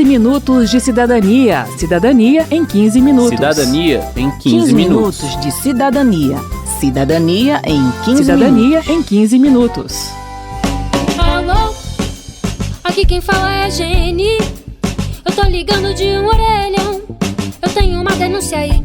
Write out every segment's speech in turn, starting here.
minutos de cidadania. Cidadania em 15 minutos. Cidadania em 15 minutos de cidadania. Cidadania em 15 Cidadania minutos. em 15 minutos. Alô? Aqui quem fala é a Jenny. Eu tô ligando de um orelhão. Eu tenho uma denúncia aí.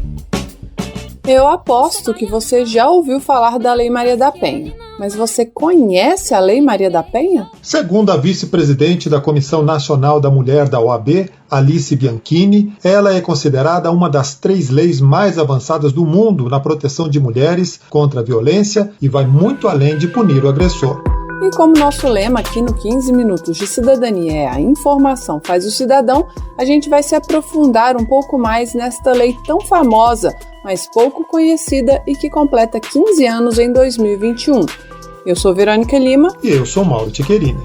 Eu aposto que você já ouviu falar da Lei Maria da Penha. Mas você conhece a Lei Maria da Penha? Segundo a vice-presidente da Comissão Nacional da Mulher da OAB, Alice Bianchini, ela é considerada uma das 3 leis mais avançadas do mundo na proteção de mulheres contra a violência e vai muito além de punir o agressor. E como nosso lema aqui no 15 Minutos de Cidadania é a informação faz o cidadão, a gente vai se aprofundar um pouco mais nesta lei tão famosa, mas pouco conhecida e que completa 15 anos em 2021. Eu sou Verônica Lima. E eu sou Mauro Ticherini.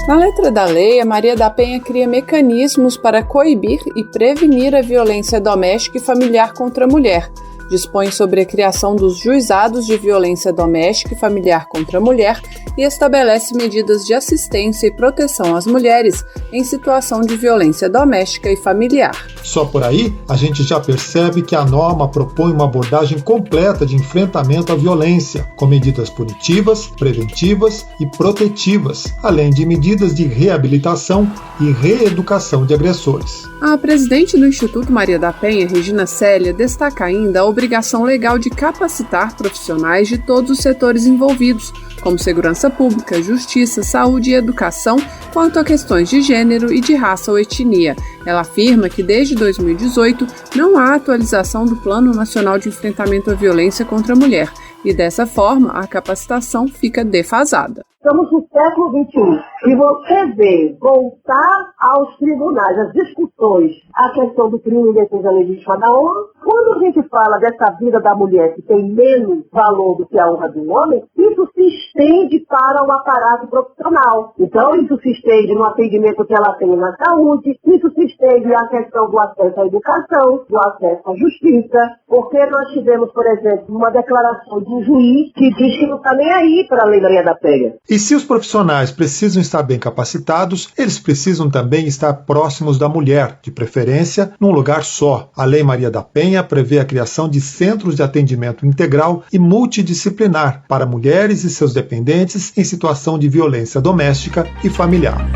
Na letra da lei, a Maria da Penha cria mecanismos para coibir e prevenir a violência doméstica e familiar contra a mulher. Dispõe sobre a criação dos juizados de violência doméstica e familiar contra a mulher e estabelece medidas de assistência e proteção às mulheres em situação de violência doméstica e familiar. Só por aí, a gente já percebe que a norma propõe uma abordagem completa de enfrentamento à violência, com medidas punitivas, preventivas e protetivas, além de medidas de reabilitação e reeducação de agressores. A presidente do Instituto Maria da Penha, Regina Célia, destaca ainda a obrigação legal de capacitar profissionais de todos os setores envolvidos, como segurança pública, justiça, saúde e educação, quanto a questões de gênero e de raça ou etnia. Ela afirma que desde 2018 não há atualização do Plano Nacional de Enfrentamento à Violência contra a Mulher e, dessa forma, a capacitação fica defasada. Estamos no século XXI e você vê voltar aos tribunais, às discussões, a questão do crime em defesa legítima da honra. Quando a gente fala dessa vida da mulher que tem menos valor do que a honra do homem, isso se estende para o aparato profissional. Então, isso se estende no atendimento que ela tem na saúde, isso se estende à questão do acesso à educação, do acesso à justiça, porque nós tivemos, por exemplo, uma declaração de um juiz que diz que não está nem aí para a Lei Maria da Penha. E se os profissionais precisam estar bem capacitados, eles precisam também estar próximos da mulher, de preferência num lugar só. A Lei Maria da Penha prevê a criação de centros de atendimento integral e multidisciplinar para mulheres e seus dependentes em situação de violência doméstica e familiar.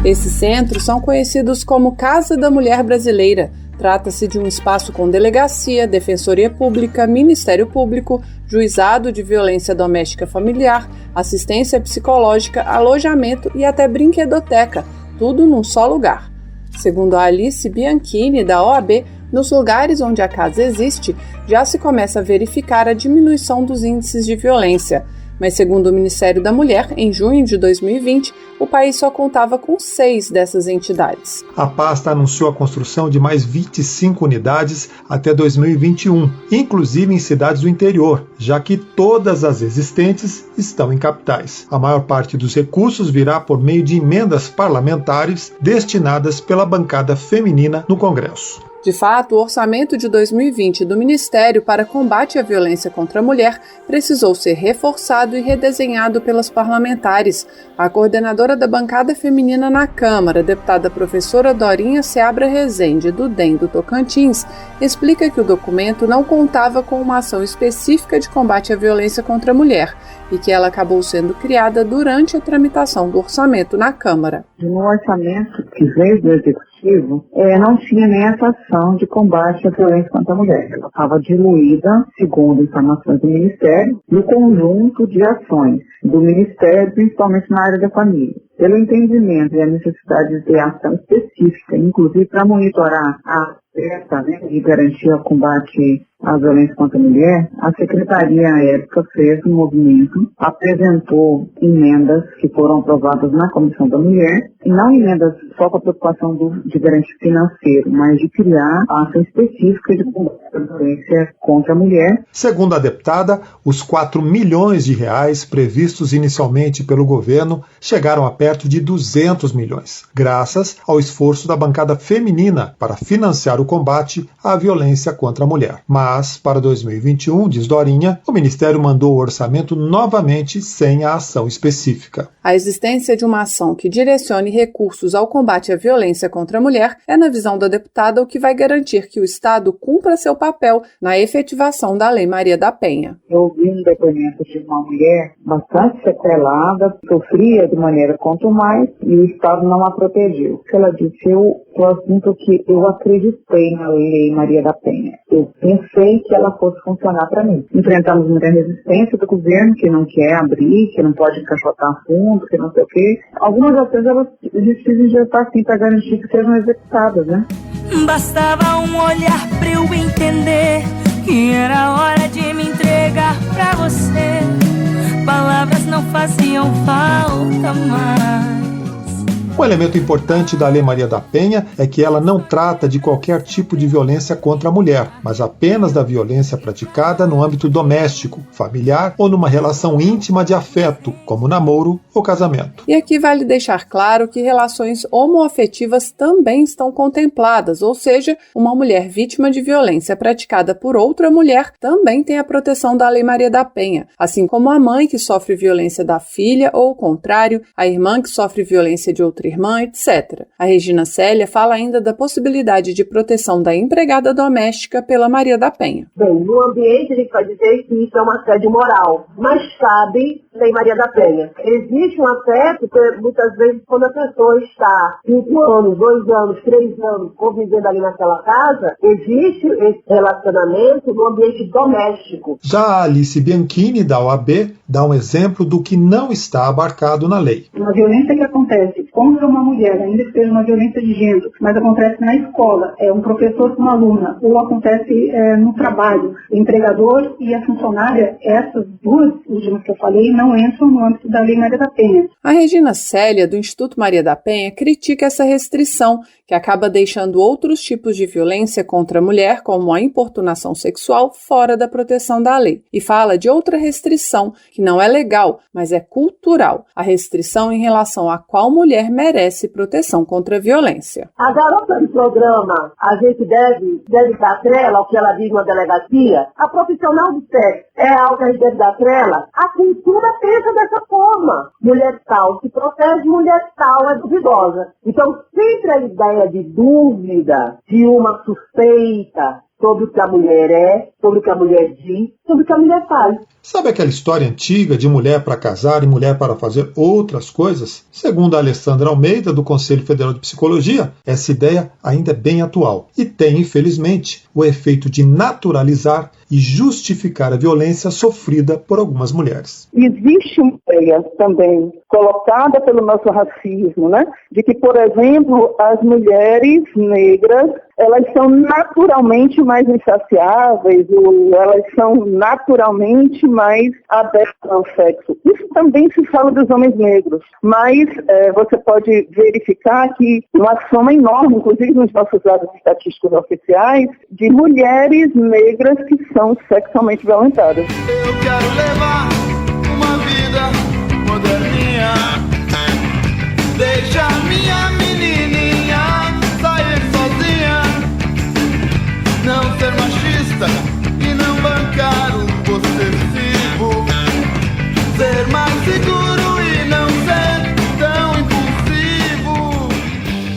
Esses centros são conhecidos como Casa da Mulher Brasileira. Trata-se de um espaço com delegacia, defensoria pública, Ministério Público, juizado de violência doméstica familiar, assistência psicológica, alojamento e até brinquedoteca, tudo num só lugar. Segundo a Alice Bianchini, da OAB, nos lugares onde a casa existe, já se começa a verificar a diminuição dos índices de violência. Mas, segundo o Ministério da Mulher, em junho de 2020, o país só contava com 6 dessas entidades. A pasta anunciou a construção de mais 25 unidades até 2021, inclusive em cidades do interior, já que todas as existentes estão em capitais. A maior parte dos recursos virá por meio de emendas parlamentares destinadas pela bancada feminina no Congresso. De fato, o orçamento de 2020 do Ministério para Combate à Violência contra a Mulher precisou ser reforçado e redesenhado pelas parlamentares. A coordenadora da bancada feminina na Câmara, deputada professora Dorinha Seabra Rezende, do DEM do Tocantins, explica que o documento não contava com uma ação específica de combate à violência contra a mulher e que ela acabou sendo criada durante a tramitação do orçamento na Câmara. No orçamento que veio do Executivo, não tinha nem essa ação de combate à violência contra a mulher. Ela estava diluída, segundo informações do Ministério, no conjunto de ações do Ministério, principalmente na área da família. Pelo entendimento e a necessidade de ação específica, inclusive para monitorar a oferta de garantir o combate à violência contra a mulher, a Secretaria, à época, fez um movimento, apresentou emendas que foram aprovadas na Comissão da Mulher, e não emendas só com a preocupação de garantir financeiro, mas de criar a ação específica de combate à violência contra a mulher. Segundo a deputada, os 4 milhões de reais previstos inicialmente pelo governo chegaram a perto de 200 milhões, graças ao esforço da bancada feminina para financiar o combate à violência contra a mulher. Mas Mas, para 2021, diz Dorinha, o Ministério mandou o orçamento novamente sem a ação específica. A existência de uma ação que direcione recursos ao combate à violência contra a mulher é, na visão da deputada, o que vai garantir que o Estado cumpra seu papel na efetivação da Lei Maria da Penha. Eu ouvi um depoimento de uma mulher bastante sequelada, sofria de maneira quanto mais e o Estado não a protegeu. Ela disse, eu assunto que eu acreditei na Lei Maria da Penha. Eu pensei que ela fosse funcionar para mim. Enfrentamos muita resistência do governo, que não quer abrir, que não pode encaixotar fundo, que não sei o quê. Algumas ações elas precisam já estar assim para garantir que sejam executadas, né? Bastava um olhar para eu entender que era hora de me entregar para você. Palavras não faziam falta mais. Um elemento importante da Lei Maria da Penha é que ela não trata de qualquer tipo de violência contra a mulher, mas apenas da violência praticada no âmbito doméstico, familiar ou numa relação íntima de afeto, como namoro ou casamento. E aqui vale deixar claro que relações homoafetivas também estão contempladas, ou seja, uma mulher vítima de violência praticada por outra mulher também tem a proteção da Lei Maria da Penha, assim como a mãe que sofre violência da filha ou o contrário, a irmã que sofre violência de outra irmã, etc. A Regina Célia fala ainda da possibilidade de proteção da empregada doméstica pela Maria da Penha. Bem, no ambiente a gente vai dizer que isso é um assédio moral, mas cabe Lei Maria da Penha. Existe um assédio que muitas vezes quando a pessoa está 5 anos, 2 anos, 3 anos convivendo ali naquela casa, existe esse relacionamento no ambiente doméstico. Já a Alice Bianchini, da OAB, dá um exemplo do que não está abarcado na lei. Uma violência que acontece contra uma mulher, ainda que seja uma violência de gênero, mas acontece na escola, um professor com uma aluna, ou acontece no trabalho, o empregador e a funcionária, essas duas últimas que eu falei, não entram no âmbito da Lei Maria da Penha. A Regina Célia, do Instituto Maria da Penha, critica essa restrição, que acaba deixando outros tipos de violência contra a mulher, como a importunação sexual, fora da proteção da lei. E fala de outra restrição, que não é legal, mas é cultural, a restrição em relação a qual mulher merece proteção contra a violência. A garota do programa, a gente deve dar trela ao que ela diz na delegacia. A profissional do sexo é algo que a gente deve dar trela. A cultura pensa dessa forma. Mulher tal se protege, mulher tal é duvidosa. Então, sempre a ideia de dúvida, de uma suspeita sobre o que a mulher é, sobre o que a mulher diz, sobre o que a mulher faz. Sabe aquela história antiga de mulher para casar e mulher para fazer outras coisas? Segundo a Alessandra Almeida, do Conselho Federal de Psicologia, essa ideia ainda é bem atual e tem, infelizmente, o efeito de naturalizar e justificar a violência sofrida por algumas mulheres. Existe uma ideia também colocada pelo nosso racismo, né, de que, por exemplo, as mulheres negras, elas são naturalmente mais insaciáveis, ou elas são naturalmente mais abertas ao sexo. Isso também se fala dos homens negros, mas você pode verificar que uma soma enorme, inclusive nos nossos dados estatísticos oficiais, de mulheres negras que são sexualmente violentadas. Eu quero levar uma vida moderninha, deixar minha menininha sair sozinha, não ser machista e não bancar o possessivo, ser mais seguro e não ser tão impulsivo.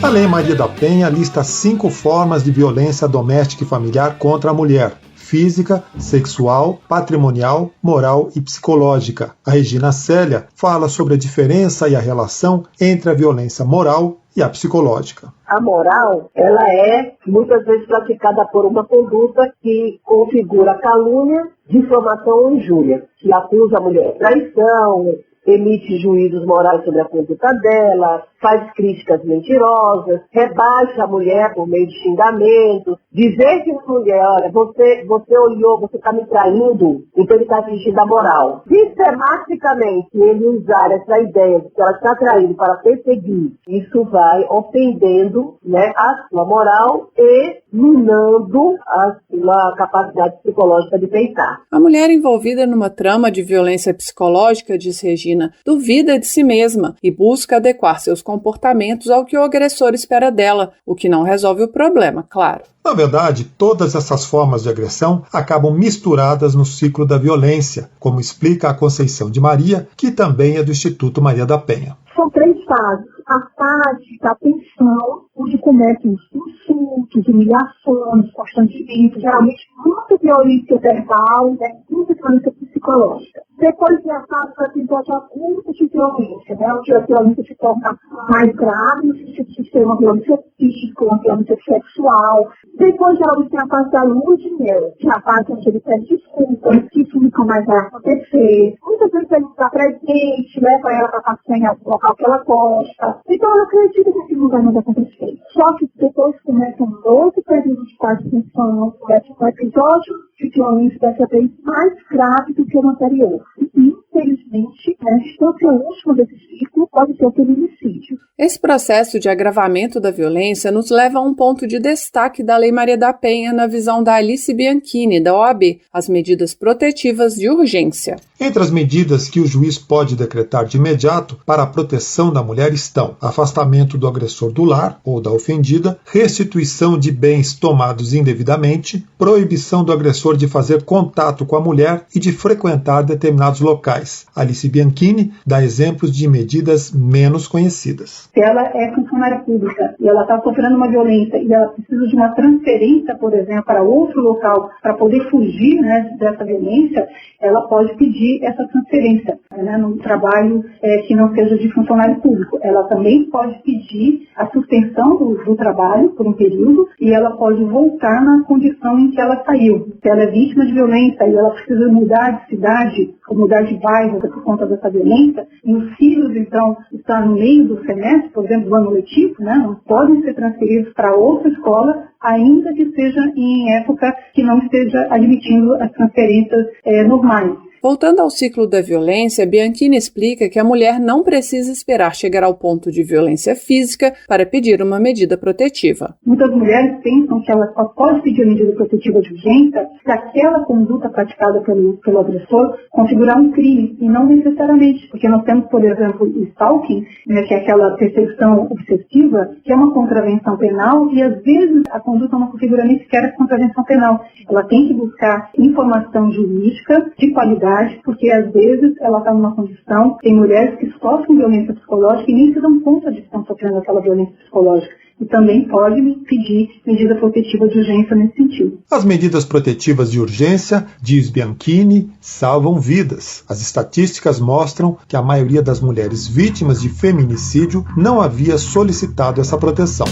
A Lei Maria da Penha lista 5 formas de violência doméstica e familiar contra a mulher: física, sexual, patrimonial, moral e psicológica. A Regina Célia fala sobre a diferença e a relação entre a violência moral e a psicológica. A moral, ela é muitas vezes praticada por uma conduta que configura calúnia, difamação ou injúria, que acusa a mulher de traição, emite juízos morais sobre a conduta dela, faz críticas mentirosas, rebaixa a mulher por meio de xingamentos, dizer que a mulher, olha, você olhou, você está me traindo, então ele está atingindo a moral. Sistematicamente, ele usar essa ideia de que ela está traindo para perseguir, isso vai ofendendo, né, a sua moral e minando a sua capacidade psicológica de pensar. A mulher envolvida numa trama de violência psicológica, diz Regina imagina, duvida de si mesma e busca adequar seus comportamentos ao que o agressor espera dela, o que não resolve o problema, claro. Na verdade, todas essas formas de agressão acabam misturadas no ciclo da violência, como explica a Conceição de Maria, que também é do Instituto Maria da Penha. São 3 fases. A fase da tensão, onde começam os insultos, humilhações, constrangimentos, geralmente muita violência verbal, muita violência psicológica. Depois vem a fase do episódio agudo de violência, onde a violência se torna mais grave, no sentido de ser uma violência física, uma violência sexual. Depois, geralmente, tem a fase da lua de mel, que é a fase onde ele pede desculpas, que isso nunca mais vai acontecer. Muitas vezes ele está presente, leva ela para passear em algum local que ela gosta. Então, ela acredita que aquilo não vai mais acontecer. Só que depois começa um outro período de quase tensão, começa um episódio de violência dessa vez mais grave do que o anterior. E, infelizmente, a instância última desse ciclo pode ser o feminicídio. Esse processo de agravamento da violência nos leva a um ponto de destaque da Lei Maria da Penha na visão da Alice Bianchini, da OAB, as medidas protetivas de urgência. Entre as medidas que o juiz pode decretar de imediato para a proteção da mulher estão afastamento do agressor do lar ou da ofendida, restituição de bens tomados indevidamente, proibição do agressor de fazer contato com a mulher e de frequentar determinados locais. Alice Bianchini dá exemplos de medidas menos conhecidas. Se ela é funcionária pública e ela está sofrendo uma violência e ela precisa de uma transferência, por exemplo, para outro local para poder fugir, dessa violência, ela pode pedir essa transferência, num trabalho que não seja de funcionário público. Ela também pode pedir a suspensão do trabalho por um período e ela pode voltar na condição em que ela saiu. Se ela é vítima de violência e ela precisa mudar de cidade ou mudar de bairro por conta dessa violência, e os filhos, então, estão no meio do semestre, por exemplo, do ano letivo, não podem ser transferidos para outra escola, ainda que seja em época que não esteja admitindo as transferências normais. Voltando ao ciclo da violência, Bianchini explica que a mulher não precisa esperar chegar ao ponto de violência física para pedir uma medida protetiva. Muitas mulheres pensam que ela só pode pedir a medida protetiva de urgência se aquela conduta praticada pelo agressor configurar um crime, e não necessariamente, porque nós temos, por exemplo, o stalking, que é aquela perseguição obsessiva, que é uma contravenção penal, e às vezes a conduta não configura nem sequer a contravenção penal. Ela tem que buscar informação jurídica de qualidade, porque às vezes ela está numa condição, tem mulheres que sofrem violência psicológica e nem se dão conta de que estão sofrendo aquela violência psicológica. E também pode pedir medida protetiva de urgência nesse sentido. As medidas protetivas de urgência, diz Bianchini, salvam vidas. As estatísticas mostram que a maioria das mulheres vítimas de feminicídio não havia solicitado essa proteção.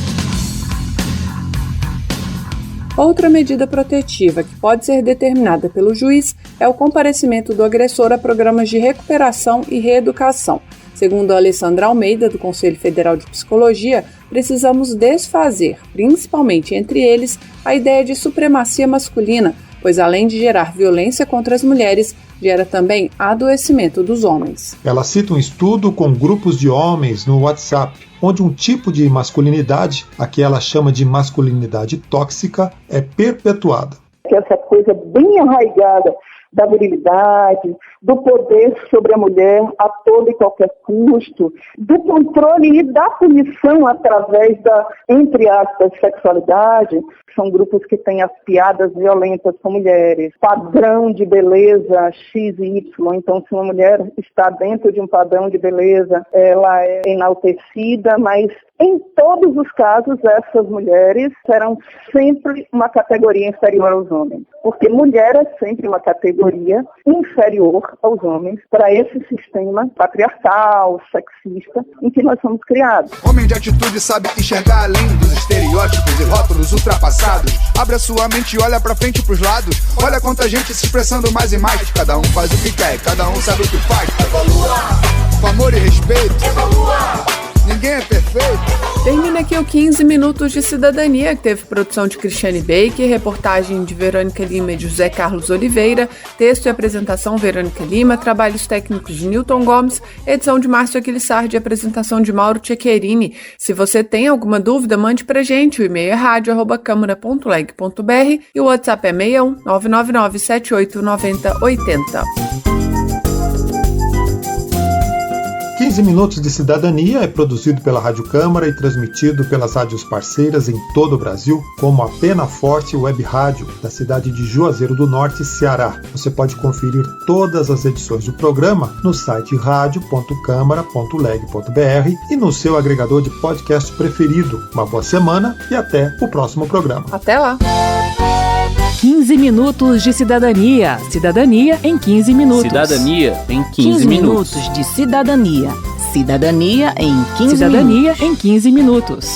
Outra medida protetiva que pode ser determinada pelo juiz é o comparecimento do agressor a programas de recuperação e reeducação. Segundo a Alessandra Almeida, do Conselho Federal de Psicologia, precisamos desfazer, principalmente entre eles, a ideia de supremacia masculina, pois além de gerar violência contra as mulheres, gera também adoecimento dos homens. Ela cita um estudo com grupos de homens no WhatsApp, onde um tipo de masculinidade, a que ela chama de masculinidade tóxica, é perpetuada. Essa coisa bem arraigada da virilidade, do poder sobre a mulher a todo e qualquer custo, do controle e da punição através da, entre aspas, sexualidade. São grupos que têm as piadas violentas com mulheres, padrão de beleza X e Y. Então, se uma mulher está dentro de um padrão de beleza, ela é enaltecida, mas em todos os casos, essas mulheres serão sempre uma categoria inferior aos homens. Porque mulher é sempre uma categoria inferior aos homens para esse sistema patriarcal, sexista, em que nós somos criados. Homem de atitude sabe enxergar além dos estereótipos e rótulos ultrapassados. Abre a sua mente e olha pra frente e pros lados. Olha quanta gente se expressando mais e mais. Cada um faz o que quer, cada um sabe o que faz. Evolua! Com amor e respeito. Evolua! Ninguém é perfeito. Termina aqui o 15 Minutos de Cidadania, que teve produção de Cristiane Baker, reportagem de Verônica Lima e de José Carlos Oliveira, texto e apresentação Verônica Lima, trabalhos técnicos de Newton Gomes, edição de Márcio Aquilissardi e apresentação de Mauro Ceccherini. Se você tem alguma dúvida, mande pra gente. O e-mail é radio@câmara.leg.br e o WhatsApp é 61 999 78 90 80. 15 Minutos de Cidadania é produzido pela Rádio Câmara e transmitido pelas rádios parceiras em todo o Brasil, como a Pena Forte Web Rádio, da cidade de Juazeiro do Norte, Ceará. Você pode conferir todas as edições do programa no site radio.câmara.leg.br e no seu agregador de podcast preferido. Uma boa semana e até o próximo programa. Até lá! 15 minutos de cidadania. Cidadania em 15 minutos. Cidadania em 15 minutos de cidadania. Cidadania em 15 minutos. Cidadania em 15 minutos.